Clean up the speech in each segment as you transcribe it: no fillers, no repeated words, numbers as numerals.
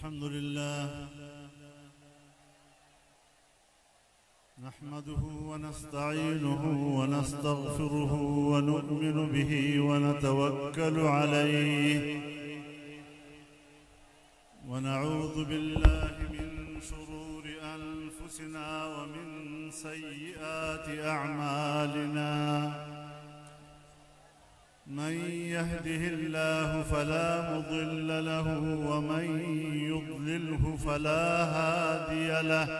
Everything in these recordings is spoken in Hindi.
अल्हम्दुलिल्लाह नहमदुहु व नस्तईनुहु व नस्तगफिरुहु व नु'मिनु बिही व नतवक्कलु अलैहि व नऊज़ु बिल्लाहि मिन शुरूरि अनफुसिना व मिन सय्यिआति अअमालिना मन यहदिहिल्लाहु फला मुदिल्ल लहु व मन युद्लिल्हु फला हादिय लहु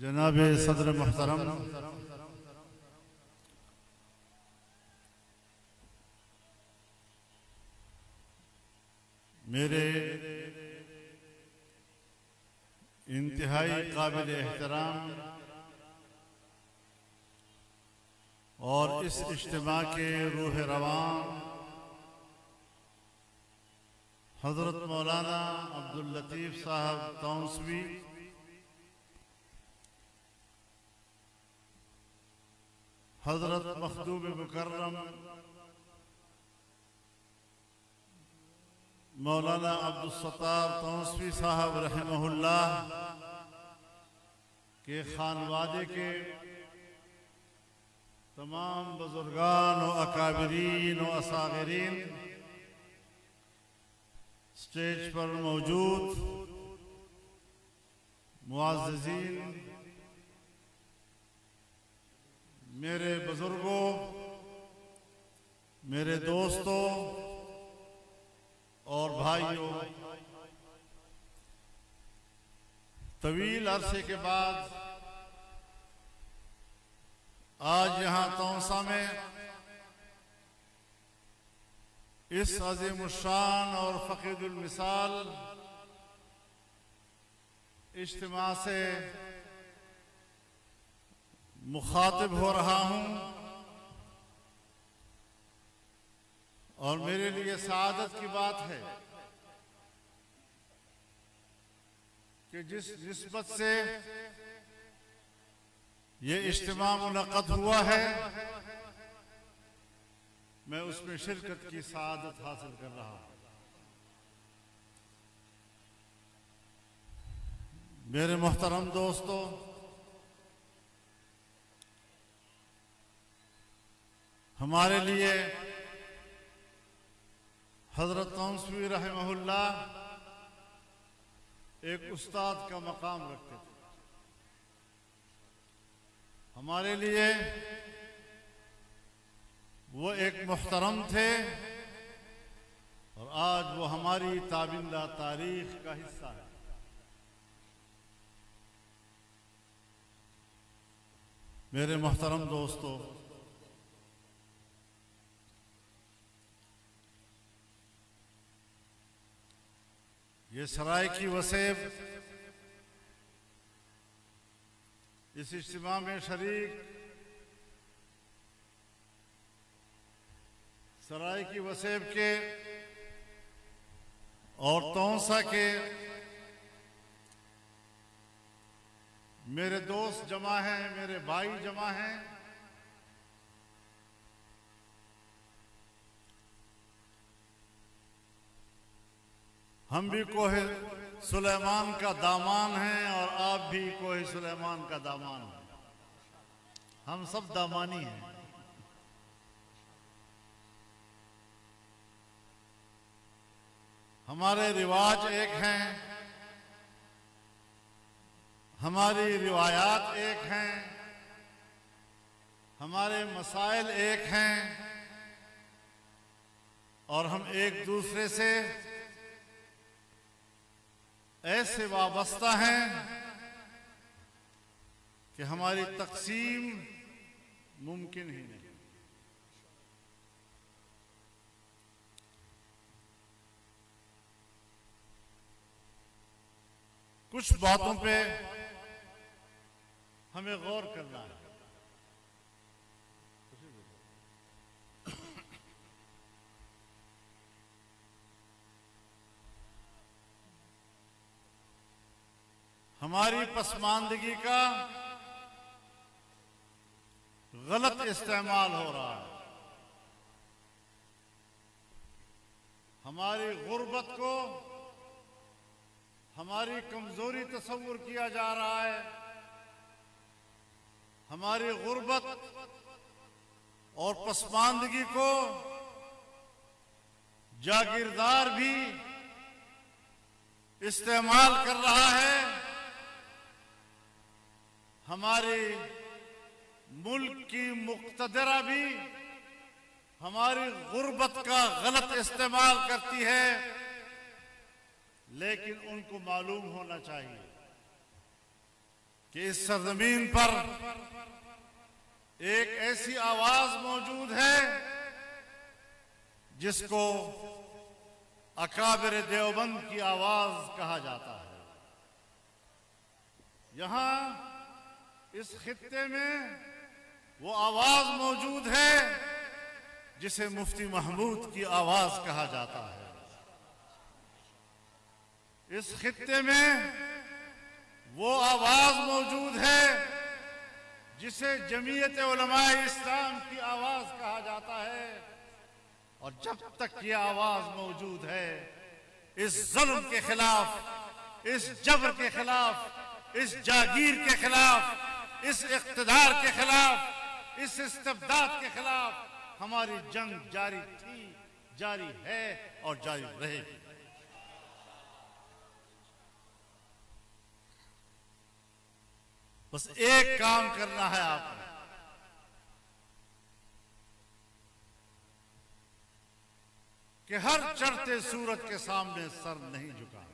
जनाब सदर मुहतरम मेरे इंतहाई काबिल एहतराम और इस इज्तिमा के रूह रवां हजरत मौलाना अब्दुल लतीफ़ साहब तौंसवी हजरत मखदूम मुकर्रम मौलाना अब्दुल सत्तार तौंसवी साहब रहमहुल्लाह के खानवादे के तमाम बुजुर्गान व अकाबिरीन व असागिरीन, स्टेज पर मौजूद मुअज़्ज़िज़ीन, मेरे बुजुर्गों, मेरे दोस्तों और भाइयों, तवील अरसे के बाद आज यहाँ तौसा में इस अज़ीमुश्शान और फ़क़ीदुल मिसाल इज्तिमा से मुखातिब हो रहा हूँ और मेरे लिए सआदत की बात है कि जिस निस्बत से ये इज्तिमा मुनक़्क़द हुआ है मैं उसमें शिरकत की सआदत हासिल कर रहा हूँ। मेरे मोहतरम दोस्तों, हमारे लिए हजरत तौंसवी रहमहुल्लाह एक उस्ताद का मकाम रखते थे। हमारे लिए वो एक मुहतरम थे हमारी ताबिंदा तारीख का हिस्सा है। मेरे मोहतरम दोस्तों, ये सरायकी वसेब इस इज्तिमा में शरीक सरायकी वसेब के और तौसा के मेरे दोस्त जमा हैं, मेरे भाई जमा हैं। हम भी कोहे सुलेमान का दामान हैं और आप भी कोहे सुलेमान का दामान हैं। हम सब दामानी हैं। हमारे रिवाज एक हैं, हमारी रिवायात एक हैं, हमारे मसाइल एक हैं और हम एक दूसरे से ऐसे वाबस्ता हैं कि हमारी तकसीम मुमकिन ही नहीं। कुछ बातों पे हमें गौर करना है। हमारी पसमानदगी का गलत इस्तेमाल हो रहा है। हमारी गुर्बत को हमारी कमजोरी तस्वुर किया जा रहा है। हमारी गुर्बत और पसमानदगी को जागीरदार भी इस्तेमाल कर रहा है। हमारे मुल्क की मुक्तदरा भी हमारी गुर्बत का गलत इस्तेमाल करती है, लेकिन उनको मालूम होना चाहिए कि इस सरजमीन पर एक ऐसी आवाज मौजूद है जिसको अकाबिर देवबंद की आवाज कहा जाता है। यहां इस खित्ते में वो आवाज मौजूद है जिसे मुफ्ती महमूद की आवाज कहा जाता है। इस खित्ते में वो आवाज मौजूद है जिसे जमीयत उलमाए इस्लाम की आवाज कहा जाता है। और जब तक ये आवाज मौजूद है, इस जुल्म के खिलाफ, इस जबर के खिलाफ, इस जागीर के खिलाफ, इस इख्तिदार के खिलाफ, इस इस्तिबदाद के खिलाफ हमारी जंग जारी थी, जारी है और जारी रहेगी। बस एक काम करना है आपने, कि हर चढ़ते सूरज के सामने सर नहीं झुकाना।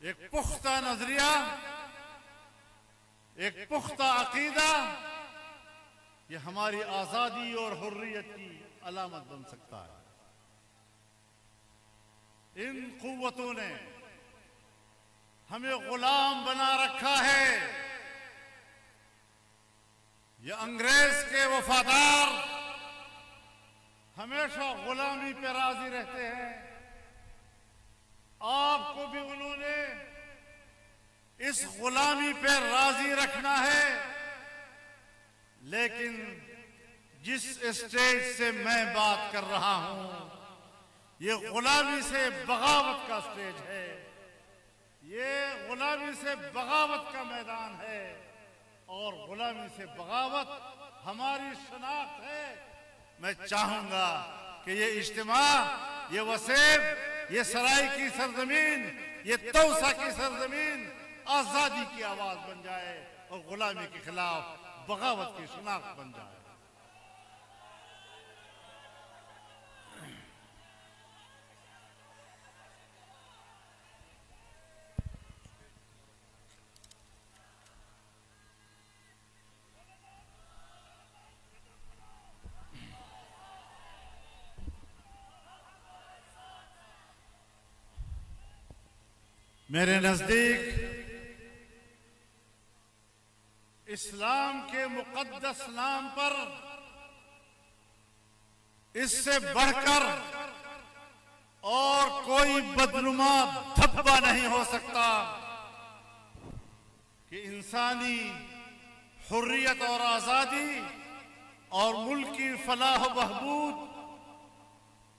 एक पुख्ता नजरिया, एक पुख्ता अकीदा, ये हमारी आजादी और हुर्रियत की अलामत बन सकता है। इन कुव्वतों ने हमें गुलाम बना रखा है। ये अंग्रेज के वफादार हमेशा गुलामी पे राजी रहते हैं। आपको भी उन्होंने इस गुलामी पे राजी रखना है। लेकिन जिस स्टेज से मैं बात कर रहा हूं, ये गुलामी से बगावत का स्टेज है। ये गुलामी से बगावत का मैदान है और गुलामी से बगावत हमारी शनाख्त है। मैं चाहूंगा कि ये इज्तिमा, ये वसेब, ये सराय की सरजमीन, ये तौसा की सरजमीन आजादी की आवाज बन जाए और गुलामी के खिलाफ बगावत की शनाख्त बन जाए। मेरे नजदीक इस्लाम के मुकद्दस नाम पर इससे बढ़कर और कोई बदनुमा धब्बा नहीं हो सकता कि इंसानी हुर्रियत और आजादी और मुल्क की फलाह बहबूद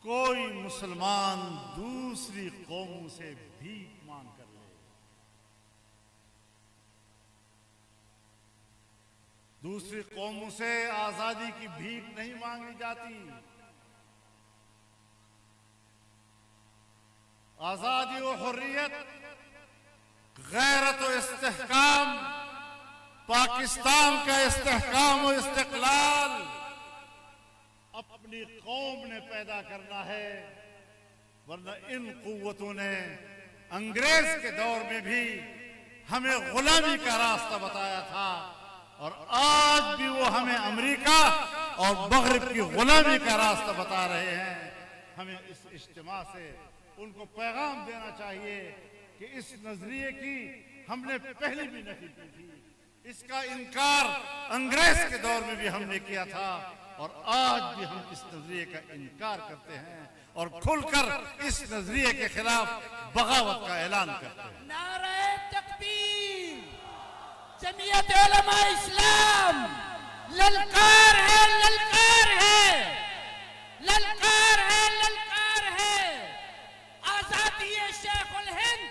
कोई मुसलमान दूसरी कौमों से भीख मांग कर ले। दूसरी कौमों से आजादी की भीख नहीं मांगी जाती। आजादी और हुर्रियत, गैरत और इस्तेहकाम, पाकिस्तान का इस्तेहकाम और इस्तिक़लाल अपनी कौम ने पैदा करना है, वरना इन कुव्वतों ने अंग्रेज के दौर में भी हमें गुलामी का रास्ता बताया था और आज भी वो हमें अमेरिका और मगरिब की गुलामी का रास्ता बता रहे हैं। हमें इस इज्तिमा से उनको पैगाम देना चाहिए कि इस नजरिए की हमने पहले भी नहीं की थी, इसका इनकार अंग्रेज के दौर में भी हमने किया था और आज भी हम इस नजरिए का इनकार करते हैं और खुलकर इस नजरिए के खिलाफ बगावत का ऐलान करते हैं। नारे तकबीर, जमीयत उलमा इस्लाम, ललकार है, ललकार है, ललकार है, ललकार है, आजादी शेखुल हिंद।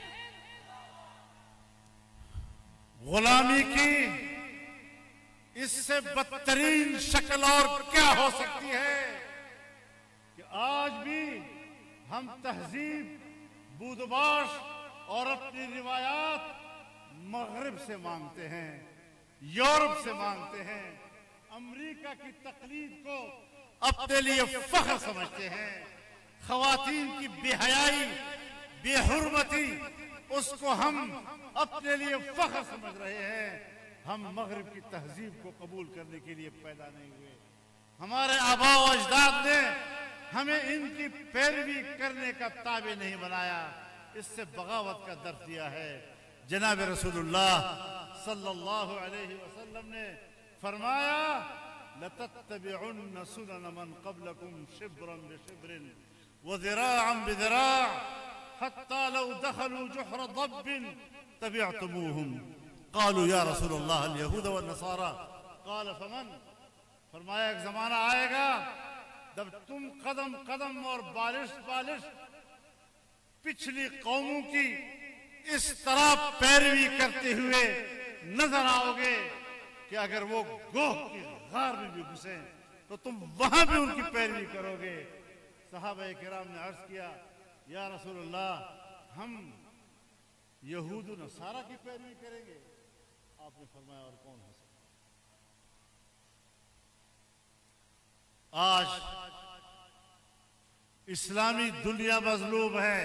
गुलामी की इससे बदतरीन शक्ल और क्या हो सकती है कि आज भी हम तहजीब, बूदबाश और अपनी रिवायात मगरिब से मांगते हैं, यूरोप से मांगते हैं, अमेरिका की तकलीद को अपने लिए फख्र समझते हैं, ख्वातीन की बेहयाई, बेहुरमती उसको हम अपने लिए फख्र समझ रहे हैं। हम मगरिब की तहजीब को कबूल करने के लिए पैदा नहीं हुए। हमारे आबा व अजदाद ने हमें इनकी पैरवी करने का ताबे नहीं बनाया, इससे बगावत का दर्द दिया है। जनाब रसूलुल्लाह सल्लल्लाहु अलैहि वसल्लम ने फरमाया, लतत्तबिउन्न सुनन मन क़ब्लकुम शिब्रन बिशिब्रिन व ज़िराअन बिज़िराअ हत्ता लौ दखलू जुहर दब्बिन तबिअतमूहुम। क़ालू या रसूलल्लाह अल यहूद व नसारा क़ाल फमन। फरमाया एक जमाना आएगा जब तुम कदम कदम और बालिश बालिश पिछली कौमों की इस तरह पैरवी करते हुए नजर आओगे कि अगर वो गोह की गार में भी घुसे तो तुम वहां भी उनकी पैरवी करोगे। सहाबा किराम ने अर्ज किया, या रसूलल्लाह हम यहूद नसारा की पैरवी करेंगे? आपने फरमाया और कौन हो सकता? आज इस्लामी दुनिया मजलूब है।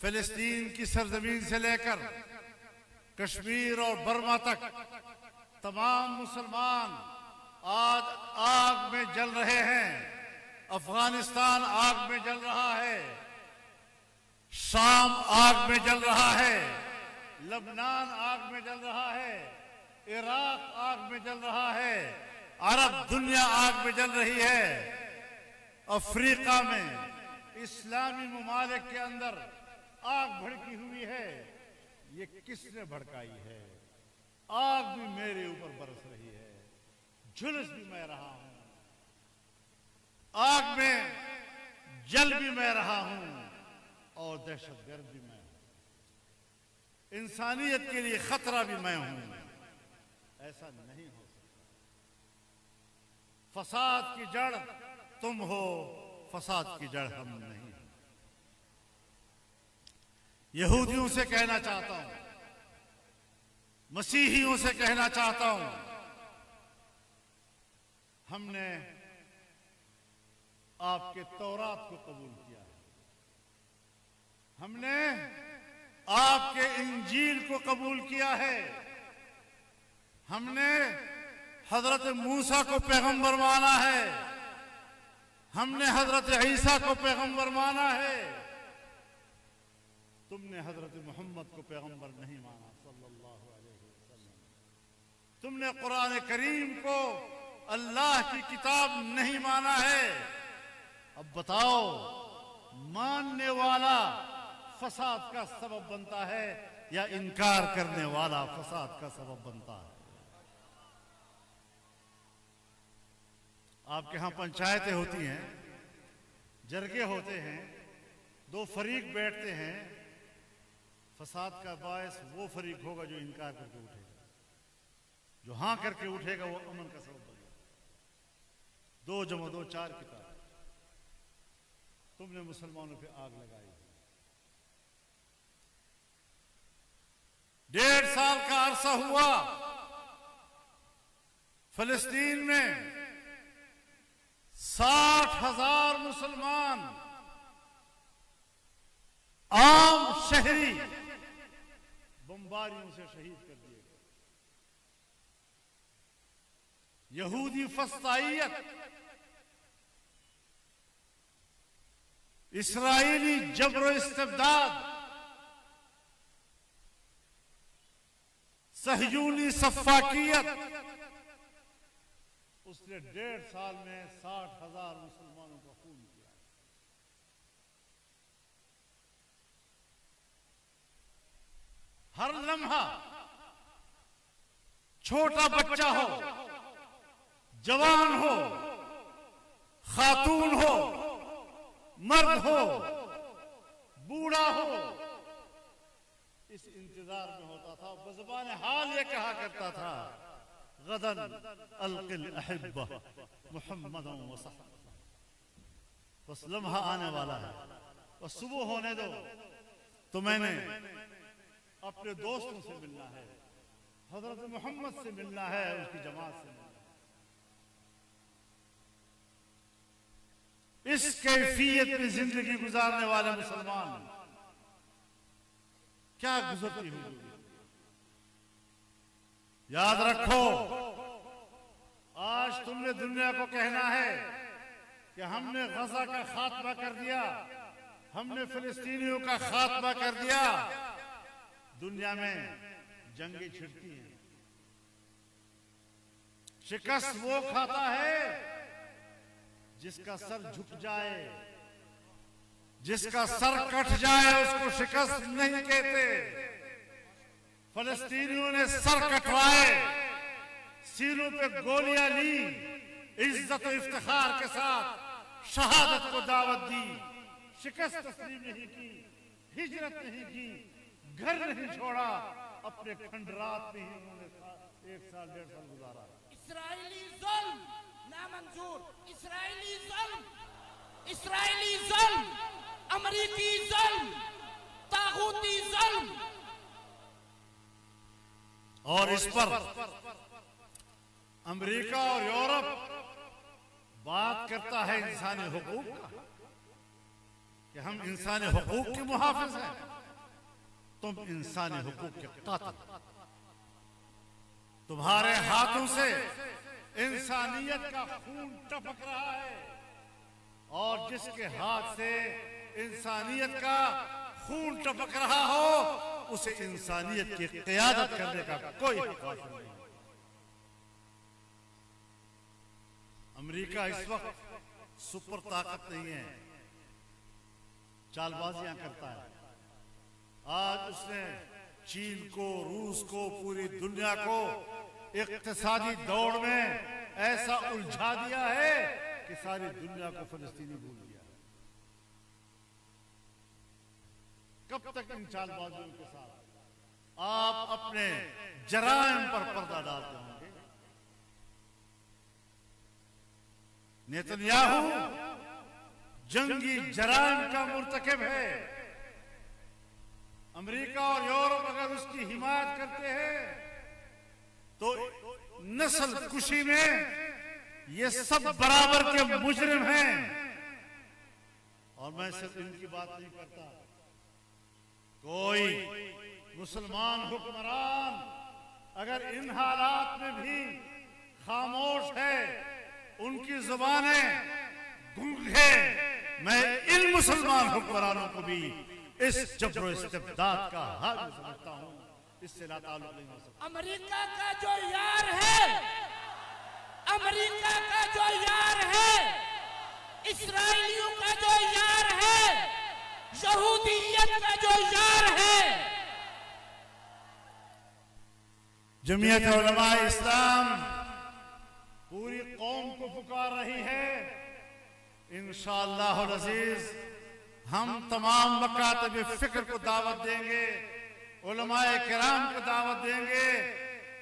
फिलिस्तीन की सरजमीन से लेकर कश्मीर और बर्मा तक तमाम मुसलमान आज आग में जल रहे हैं। अफगानिस्तान आग में जल रहा है, शाम आग में जल रहा है, लबनान आग में जल रहा है, इराक आग में जल रहा है, अरब दुनिया आग में जल रही है। अफ्रीका में इस्लामी ममालिक के अंदर आग भड़की हुई है। ये किसने भड़काई है? आग भी मेरे ऊपर बरस रही है, झुलस भी मैं रहा हूं, आग में जल भी मैं रहा हूं और दहशतगर्द भी मैं हूं, इंसानियत के लिए खतरा भी मैं हूं। ऐसा नहीं हो सकता। फसाद की जड़ तुम हो, फसाद की जड़ हम नहीं। यहूदियों से कहना चाहता हूं, मसीहियों से कहना चाहता हूं, हमने आपके तौरात को कबूल किया है, हमने आपके इंजील को कबूल किया है, हमने हजरत मूसा को पैगंबर माना है, हमने हजरत ईसा को पैगंबर माना है। तुमने हजरत मोहम्मद को पैगंबर नहीं माना सल्लल्लाहु अलैहि वसल्लम, तुमने कुरान करीम को अल्लाह की किताब नहीं माना है। अब बताओ, मानने वाला फसाद का सबब बनता है या इनकार करने वाला फसाद का सबब बनता है? आपके यहां पंचायतें होती हैं, जरगे होते हैं, दो फरीक बैठते हैं, फसाद का बायस वो फरीक होगा जो इनकार करके उठेगा, जो हां करके उठेगा वो अमन का सबब बनेगा। 2 + 2 = 4 किताब तुमने मुसलमानों पे आग लगाई। 1.5 साल का अरसा हुआ फिलिस्तीन में 60,000 मुसलमान आम शहरी बमबारियों से शहीद कर दिए गए। यहूदी फस्तायत, इसराइली जबर इस्तिबदाद, सहयूनी सफाकियत, उसने 1.5 साल में 60,000 मुसलमानों का खून किया। हर लम्हा छोटा बच्चा हो, जवान हो, खातून हो, मर्द हो, बूढ़ा हो, इस इंतजार में होता था। बज़बान हाल ये कहा करता था, गदन अलकिल अहिब्बा मुहम्मदन व सहबा, बस लम्हा आने वाला है, बस सुबह होने दो तो मैंने अपने दोस्तों से मिलना है, हजरत मोहम्मद से मिलना है, उसकी जमात से मिलना है। इस कैफियत में जिंदगी गुजारने वाले मुसलमान क्या गुजरती हुई। याद रखो, आज तुमने दुनिया को कहना है कि हमने गजा का खात्मा कर दिया, हमने फिलिस्तीनियों का खात्मा कर दिया। दुनिया में जंगें छिड़ती हैं, शिकस्त वो खाता है जिसका सर झुक जाए, जिसका सर कट जाए उसको शिकस्त नहीं कहते। फिलिस्तीनियों ने सर कटवाए, सीनों पे गोलियां ली, इज्जत और इफ्तिखार के साथ शहादत को दावत दी, शिकस्त तस्लीम नहीं की, हिजरत नहीं की, घर नहीं छोड़ा, अपने खंडरात में ही उन्होंने 1 साल 1.5 साल गुजारा। इस्राएली जुल्म नामंजूर, इस्राएली जुल्म, इस्राएली जुल्म, अमरीकी जुल्म, तागूती जुल्म। और इस पर अमेरिका और यूरोप बात करता है इंसानी हुकूक का, कि हम इंसानी हुकूक के मुहाफिज हैं, तुम इंसानी हुकूक के कातिल। तुम्हारे हाथों से इंसानियत का खून टपक रहा है, और जिसके हाथ से इंसानियत का खून टपक रहा हो उसे इंसानियत की क़यादत करने का कोई हक नहीं। अमेरिका इस वक्त सुपर ताकत नहीं है, चालबाजियां करता है। आज उसने चीन को, रूस को, पूरी दुनिया को इक्तिसादी दौड़ में ऐसा उलझा दिया है कि सारी दुनिया को फिलिस्तीनी भूल गया। कब तक इन चालबाजियों के साथ आप अपने जराइम पर पर्दा डालते होंगे? नेतन्याहू जंगी जराइम का मुर्तकिब है। अमेरिका और यूरोप अगर उसकी हिमायत करते हैं तो नस्ल कुशी में ये सब बराबर के मुजरिम हैं। और मैं सिर्फ इनकी बात नहीं करता, कोई मुसलमान हुक्मरान अगर इन हालात में भी खामोश है, उनकी जुबानें गूंग है, मैं इन मुसलमान हुक्मरानों को भी इस जबर इस्तिबदाद का हाल समझता हूँ, इससे ला ताल्लुक नहीं हो सकता। अमेरिका का जो यार है, अमेरिका का जो यार है, इस्राएलियों का जो यार है, यहूदियत का जो यार है, जमीयत उलमा इस्लाम पूरी कौम को पुकार रही है। इंशाअल्लाह अज़ीज हम तमाम मकातब फिक्र को दावत देंगे, उलमाए किराम को दावत देंगे,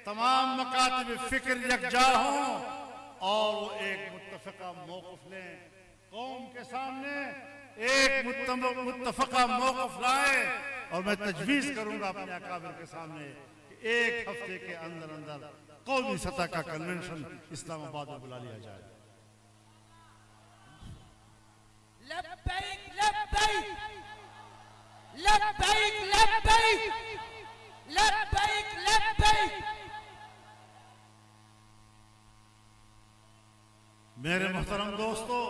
तमाम मकातब फिक्र यकजा हों और वो एक मुत्तफ़क़ा मौक़िफ़ लें, कौम के सामने एक मुत्तफ़क़ा मौक़िफ़ लाए। और मैं तजवीज़ करूंगा अपने अकाबिर के सामने कि एक हफ्ते के अंदर अंदर कौमी सतह का कन्वेंशन इस्लामाबाद में बुला लिया जाए। लब्बैक लब्बैक लब्बैक लब्बैक लब्बैक लब्बैक। मेरे मोहतरम दोस्तों,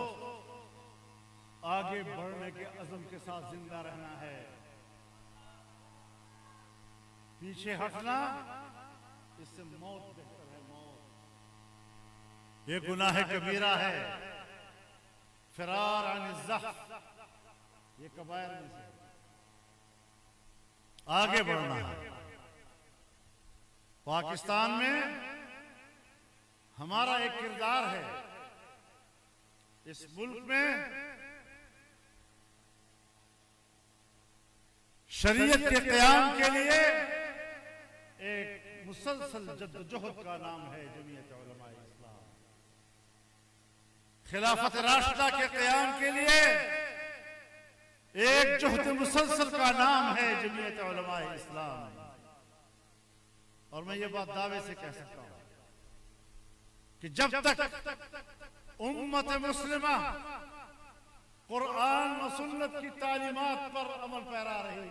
आगे बढ़ने के अज़म के साथ जिंदा रहना है, पीछे हटना इससे मौत बेहतर है। मौत ये गुनाह कबीरा है, फिरार अन ज़हफ़ ये कबायर में से। आगे बढ़ना है। पाकिस्तान में हमारा एक किरदार है, इस मुल्क में शरीयत के क़याम के लिए एक मुसलसल जद्दोजहद का नाम है जमीयत उलमा इस्लाम। खिलाफत राशिदा के क़याम के लिए एक जुहद मुसलसल का नाम है जमीयत उलमा इस्लाम। और मैं ये बात दावे से कह सकता हूं कि जब तक उम्मत मुस्लिमा कुरान व सुन्नत की तालीमात पर अमल पैरा रही,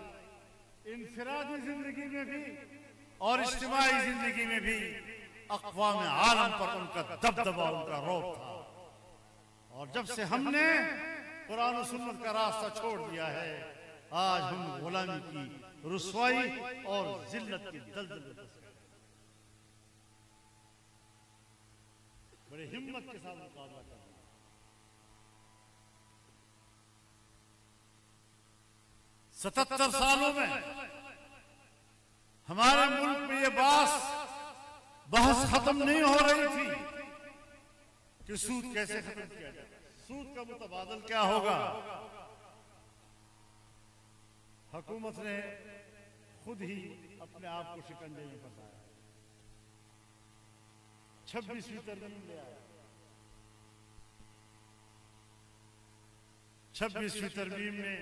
इनफरादी जिंदगी में भी और इज्तिमाई जिंदगी में भी अक़वाम आलम पर उनका दबदबा, उनका रौब था। और जब से हमने कुरान और सुन्नत का रास्ता छोड़ दिया है, आज हम गुलामी की रुसवाई और जिल्लत की दलदल में फंस गए। बड़े हिम्मत के साथ मुकाबला कर रहे हैं। 77 सालों में हमारे मुल्क में ये बहस खत्म नहीं हो रही थी कि सूद कैसे खत्म किया जाए, सूद का मुतबादल क्या होगा। हुकूमत ने खुद ही अपने आप को शिकंजे में फंसाया। 26वीं तरमीम ले आया। 26वीं तरमीम में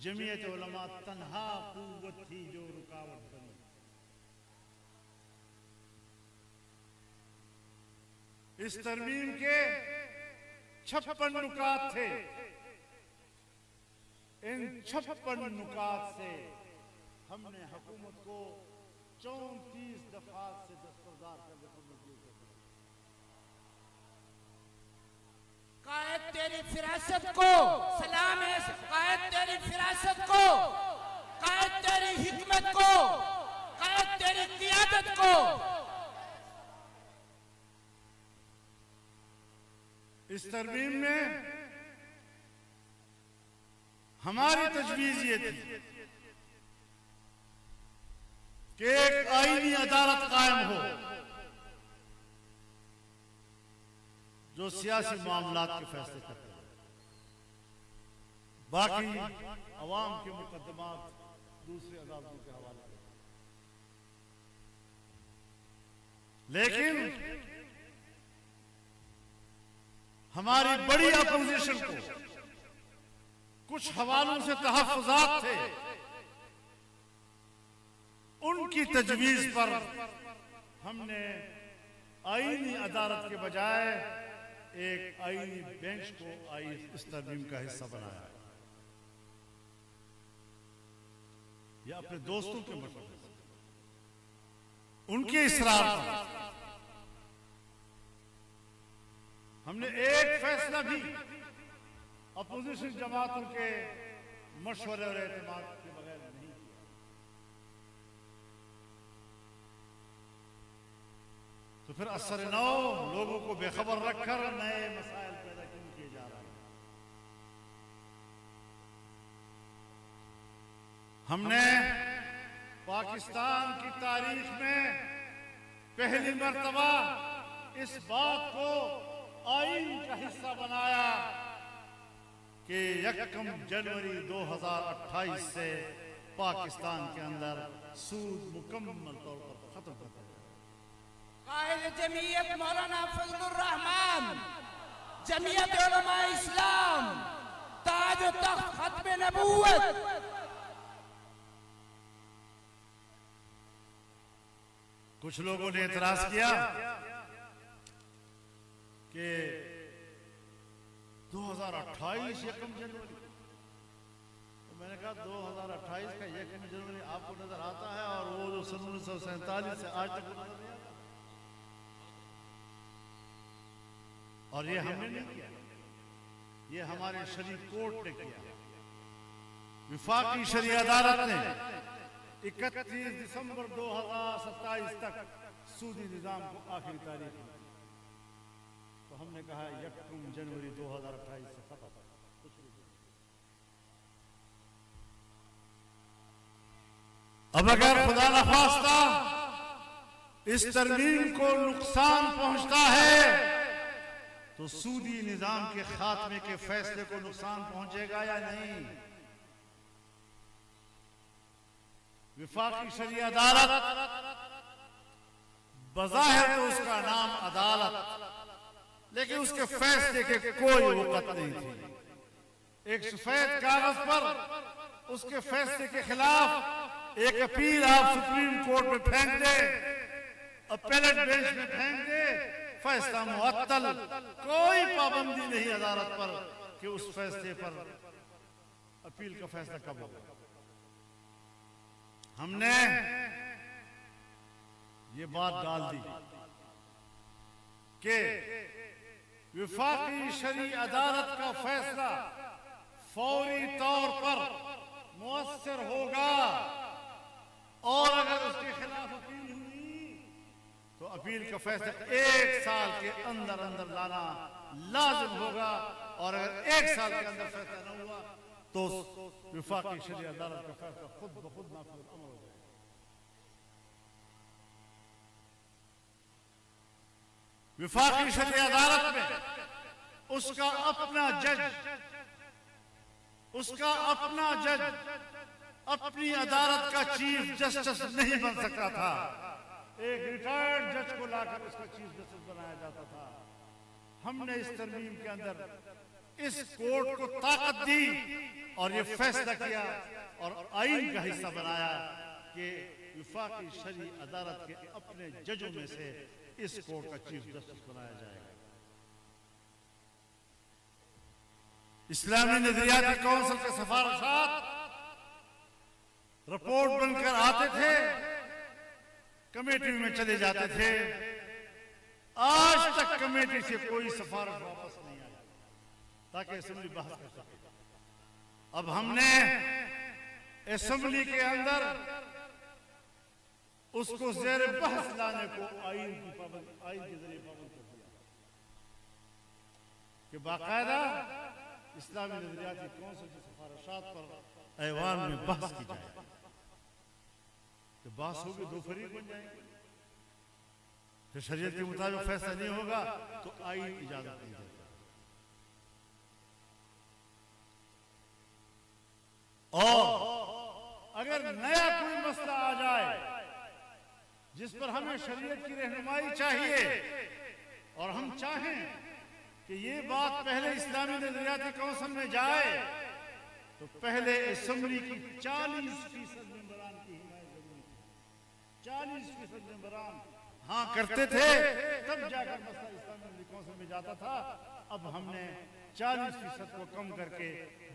जमीयत उलमा तन्हा कुव्वत थी जो रुकावट बनी। इस तरमीम के 56 नुकात थे। इन 56 नुकात से हमने हुकूमत को 34 दफात से दस्तरदार करने को मजबूर कर दिया। कायद तेरी फिरासत को सलाम है, कायद तेरी फिरासत को, कायद तेरी हिकमत को, कायद तेरी क़ियादत को। इस तरमीम में हमारी तजवीज़ ये थी कि एक आईनी अदालत कायम हो जो सियासी मामलात के फैसले करते हैं, बाकी अवाम के मुकदमात दूसरी अदालतों के हवाले करते हैं। लेकिन हमारी बड़ी अपोजिशन को कुछ हवालों से तहफ़्फ़ुज़ात थे, उनकी तजवीज़ पर हमने आईनी अदालत के बजाय एक आईनी बेंच को इस तरमीम का हिस्सा बनाया। यह अपने दोस्तों के मशवरे से, उनके इसरार पर हमने एक फैसला भी अपोजिशन जमातों के मशवरे और एतमाद के बगैर नहीं किया। तो फिर असर नौ लोगों को बेखबर रखकर नए मसाइल पैदा क्यों किए जा रहे हैं? हमने पाकिस्तान की तारीख में पहली मर्तबा इस बात को आईन का हिस्सा बनाया कि 1 जनवरी 2028 से पाकिस्तान के अंदर सूद मुकम्मल तौर पर खत्म कर दिया। कायद जमीयत मौलाना फजलुर रहमान, जमीयत उलमा इस्लाम, ताज तख्त खत्म नबूवत। कुछ लोगों ने एतराज किया कि 2028 1 जनवरी, तो मैंने कहा 2028 का 1 जनवरी आपको नजर आता है और वो जो 1947 से आज तक नजर नहीं आता। और ये हमने नहीं किया, ये हमारे शरीफ कोर्ट ने किया। विफाकी शरीय अदालत ने 31 दिसंबर 2027 तक सूदी निजाम को आखिरी तारीख दी। तो हमने कहा 1 जनवरी 2028 से खत्म। अब अगर खुदा न खास्ता इस तरमीम को नुकसान पहुंचता है तो सूदी निजाम के खात्मे के फैसले को नुकसान पहुंचेगा या नहीं? विफाकी शरीय अदालत, बज़ाहिर तो उसका नाम अदालत, लेकिन उसके फैसले के कोई वक़्त नहीं थी। एक सफेद कागज पर उसके फैसले के खिलाफ एक अपील आप सुप्रीम कोर्ट में फेंक दे, अपीलेट बेंच में फेंक दे, फैसला मुअत्तल। कोई पाबंदी नहीं अदालत पर कि उस फैसले पर अपील का फैसला कब होगा। हमने ये बात डाल दी कि विफाकी शरीय अदालत का फैसला फौरी तौर पर मुअस्सर होगा और अगर उसके खिलाफ अपील हुई तो अपील का फैसला 1 साल के अंदर अंदर लाना लाजिम होगा। और अगर 1 साल के अंदर फैसला न हुआ तो विफाकी शरीय अदालत का फैसला खुद ब खुद नाफिज अमल हो जाएगा। विफाकी शरीय अदालत में उसका अपना जज अपनी अदालत का चीफ जस्टिस नहीं बन सकता था। एक रिटायर्ड जज को लाकर उसका चीफ जस्टिस बनाया जाता था। हमने इस तरमीम के अंदर इस कोर्ट को ताकत दी और ये फैसला किया और आईन का हिस्सा बनाया कि विफाकी शरीय अदालत के अपने जजों में से इस कोर्ट का चीफ जस्टिस बनाया जाएगा। इस्लामी नजरियाती काउंसिल के सिफारिशात रिपोर्ट बनकर आते थे, कमेटी में चले जाते थे। आज तक कमेटी से कोई सिफारिश वापस नहीं आई ताकि असेंबली बहस कर सके। अब हमने असेंबली के अंदर उसको ज़ेर बहस लाने को आईन के जरिए पाबंद कर दिया कि बाकायदा इस्लामी नजरियाती काउंसिल की सिफारिशात पर ऐवान में बहस की जाए। तो बहस होगी, 2 फरीक बन जाएंगे। फिर शरीयत के मुताबिक फैसला नहीं होगा तो आईन इजाजत नहीं देता। और अगर नया कोई मसला आ जाए जिस पर हमें शरीयत की रहनुमाई चाहिए और हम चाहें कि ये बात पहले इस्लामी नजरियाती काउंसिल में जाए तो पहले असेंबली की 40% मेंबरान की हिमायत जरूरी थी। 40% मेंबरान हाँ करते थे तब जाकर मसला इस्लामी काउंसिल में जाता था। अब हमने 40% को कम करके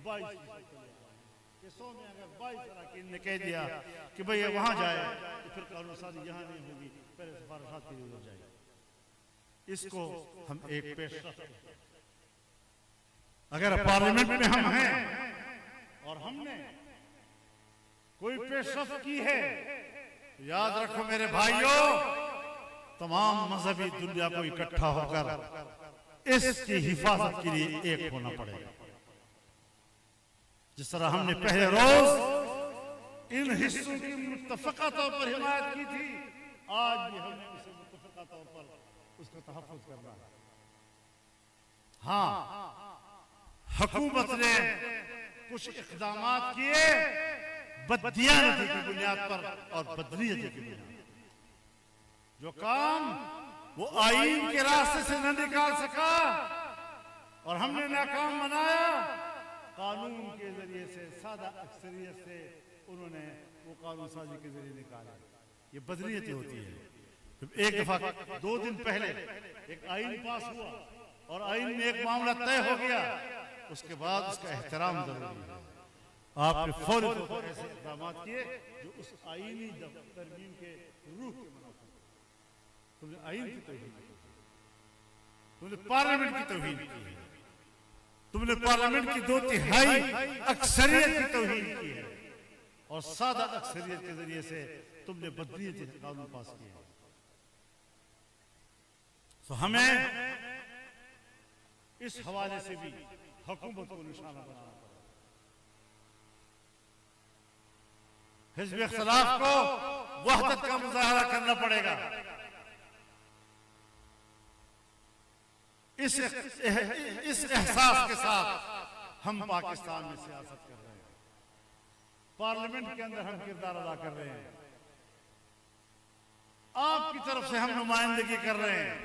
22% कर लिया। 100 में अगर 22 अरकान ने कह दिया कि भाई ये वहां जाए तो फिर कानून साजी यहाँ नहीं होगी, पहले सिफारिशात के लिए हो जाएगी। इसको हम एक पेश, अगर पार्लियामेंट में हम हैं और हमने कोई पेशरफ की है, तो याद रखो मेरे भाइयों, तमाम मजहबी दुनिया को इकट्ठा होकर इसकी हिफाजत के लिए एक होना पड़ेगा। जिस तरह हमने पहले रोज इन हिस्सों की मुत्तफका तौर पर हिमायत की थी, आज भी हमें इसे मुत्तफका तौर पर उसका तहफ़्फ़ुज़ करना है। हाँ, हुकूमत ने कुछ इक़दामात किए बददियानती की बुनियाद पर और बदनीयती की बुनियाद पर। जो काम वो आईन के रास्ते से न निकाल सका और हमने नाकाम बनाया, कानून के जरिए से, सादा अक्सरियत से उन्होंने वो कानून साजी के जरिए निकाला। ये बदनीयती होती है। एक दफा 2 दिन पहले एक आईन पास हुआ और आईन में एक मामला तय हो गया, उसके बाद उसका एहतराम जरूरी है। आपने फौरी तौर पर ऐसे इक़दाम किए जो उस आईनी तरमीम के रूह के मुनाफिक। तुमने आईन की तौहीन की, तुमने पार्लियामेंट की तौहीन की है, तुमने पार्लियामेंट की 2/3 अक्सरियत की तौहीन की है और सादा अक्सरियत के जरिए से तुमने बदनीयती से कानून पास किया। तो हमें इस हवाले से भी हुकूमत को निशाना बनाना पड़ेगा। हिज़्ब इख्तिलाफ को वहदत का मुजाहरा करना पड़ेगा। इस एहसास के साथ हम पाकिस्तान में सियासत कर रहे हैं, पार्लियामेंट के अंदर हम किरदार अदा कर रहे हैं, आपकी तरफ से हम नुमाइंदगी कर रहे हैं।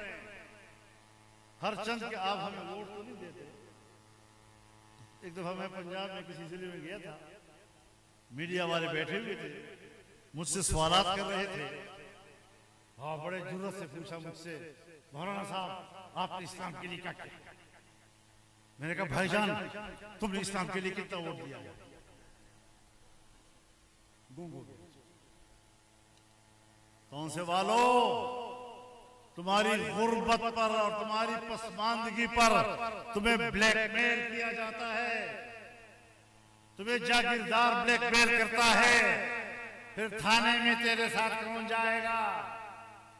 हर चंद के आप हमें वोट तो नहीं देते। एक दफा मैं पंजाब में किसी जिले में गया था, मीडिया वाले बैठे हुए थे, मुझसे सवालात कर रहे थे। हाँ, बड़े जुर्रत से पूछा मुझसे, मौलाना साहब आपने इस्लाम के लिए क्या किया? मैंने कहा भाईजान तुमने इस्लाम के लिए कितना वोट दिया? कौन से वालों, तुम्हारी गुर्बत पर और तुम्हारी पसमानदगी पर तुम्हें ब्लैकमेल किया जाता है, तुम्हें जागीरदार ब्लैकमेल करता है। फिर थाने में तेरे साथ कौन जाएगा?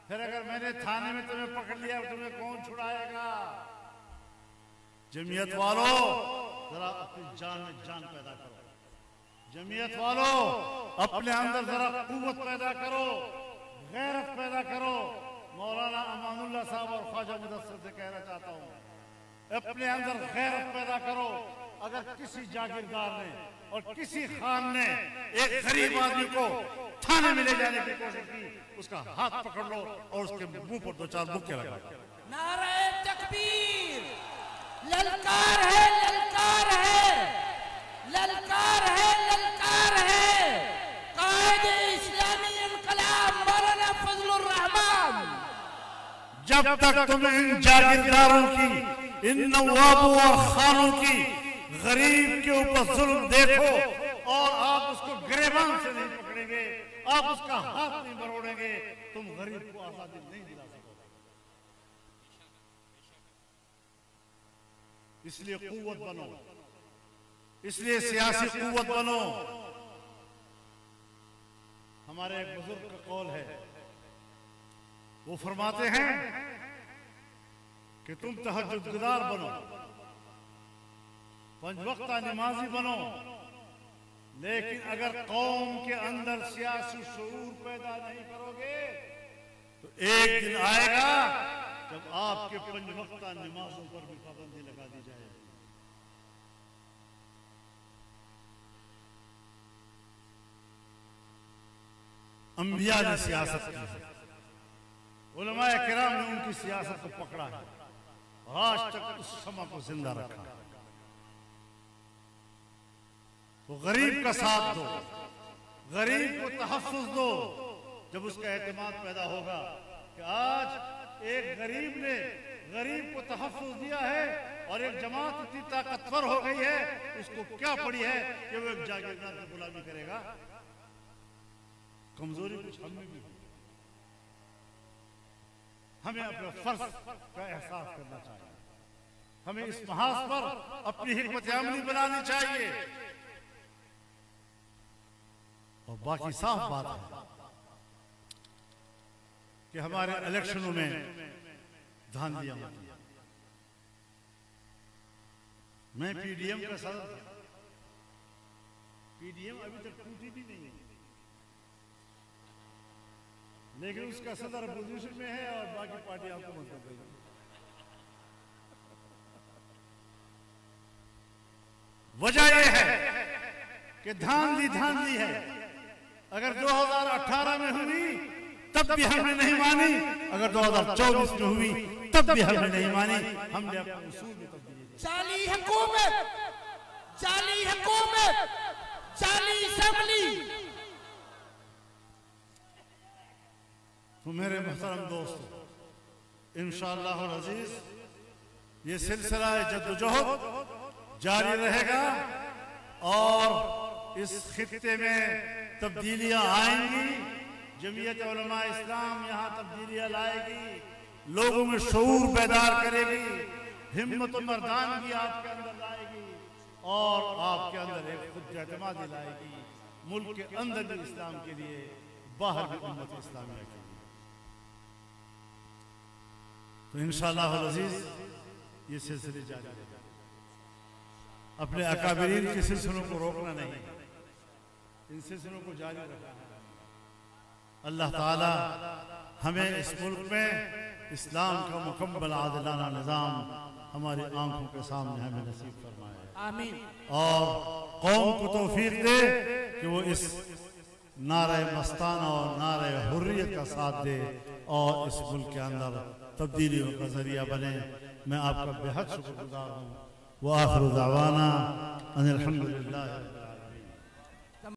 फिर अगर मैंने थाने में तुम्हें पकड़ लिया, तुम्हें कौन छुड़ाएगा? जमीयत वालों, जरा अपनी जान में जान पैदा करो। जमीयत वालों, अपने अंदर जरा कुव्वत पैदा करो, गैरत पैदा करो। मौलाना अमानुल्लाह साहब और ख्वाजा मुदस्सिर से कहना चाहता हूं, अपने अंदर गैरत पैदा करो। अगर किसी जागीरदार ने और किसी खान ने एक गरीब आदमी को थाने में ले जाने की कोशिश की, उसका हाथ पकड़ लो और उसके मुंह पर 2-4 मुक्के लगा दो। नारे तकबीर! ललकार है, ललकार है, ललकार है, ललकार है। कायदे इस्लामी इनकलाब मौलाना फजलुर रहमान। जब तक तुम इन जागीरदारों की, इन नवाबों और खानों की गरीब के ऊपर जुल्म देखो और आप उसको गिरबान से नहीं पकड़ेंगे, आप उसका हाथ नहीं मरोड़ेंगे, तुम गरीब को आजादी नहीं दिला सकोगे। इसलिए कुव्वत बनो, इसलिए सियासी कुव्वत बनो। हमारे एक बुजुर्ग का कौल है, वो फरमाते हैं कि तुम तहज्जुदगुजार बनो, 5 वक्ता नमाजी बनो, लेकिन अगर कौम के अंदर सियासी शऊर पैदा नहीं करोगे तो एक दिन आएगा जब आपके 5 वक्ता नमाजों पर भी पाबंदी लगा दी जाएगी। अंबिया ने सियासत की है, उलमाए किराम ने उनकी सियासत को पकड़ा है और आज तक उस समा को जिंदा रखा है। तो गरीब का साथ दो, गरीब को तहफ़्फ़ुज़ दो। जब उसका एतमाद पैदा होगा कि आज एक गरीब ने गरीब को तहफ़्फ़ुज़ दिया है और एक जमात इतनी ताकतवर हो गई है, उसको क्या पड़ी है कि वो एक जागीरदार की गुलामी करेगा? कमजोरी कुछ हमें भी, हमें अपने फर्ज का एहसास करना चाहिए। हमें इस महाज पर अपनी हिकमत अमली बनानी चाहिए। और बाकी साफ बात है कि हमारे इलेक्शनों में धांधलियां होती हैं। मैं पीडीएम का सदर था, पीडीएम अभी तक टूटी भी नहीं है, लेकिन उसका सदर अपोजिशन में है और बाकी पार्टी आपको मत कर रही है। वजह यह है कि धांधली है। अगर 2018 में हुई तब भी हमने नहीं मानी, अगर 2024 में हुई तब भी हमने नहीं मानी। हमने अपने उसूल में तब्दीली। जाली हुकूमत, जाली हुकूमत, जाली असेंबली। तो मेरे मोहतरम दोस्त, इंशाअल्लाह अज़ीज़ ये सिलसिला जद्दोजहद जारी रहेगा और इस खित्ते में तब्दीलियां आएंगी। जमीयत उलमा इस्लाम यहाँ तब्दीलियां लाएगी, लोगों में शऊर बेदार करेगी, हिम्मत और मर्दानगी आपके अंदर लाएगी और आपके अंदर एक खुद एतमादी लाएगी। मुल्क के अंदर भी इस्लाम के लिए, बाहर भी उम्मत इस्लामिया के लिए। तो इंशाअल्लाह अज़ीज़ ये सिलसिले जारी रहेगा। अपने अकाबिरीन के सिलसिलों को रोकना नहीं, इन सिलसिलों को जारी रखना है। अल्लाह ताला हमें इस मुल्क में इस्लाम का मुकम्मल आदिलाना निज़ाम हमारी आंखों के सामने हमें नसीब फरमाए, आमीन। और कौम को तौफीक दे कि वो इस नारे मस्ताना और नारे हुर्रियत का साथ दे और इस मुल्क के अंदर तब्दीलियों का जरिया बने। मैं आपका बेहद शुक्रगुजार हूँ। व आखिर दावाना अनिल हम्दुलिल्लाह।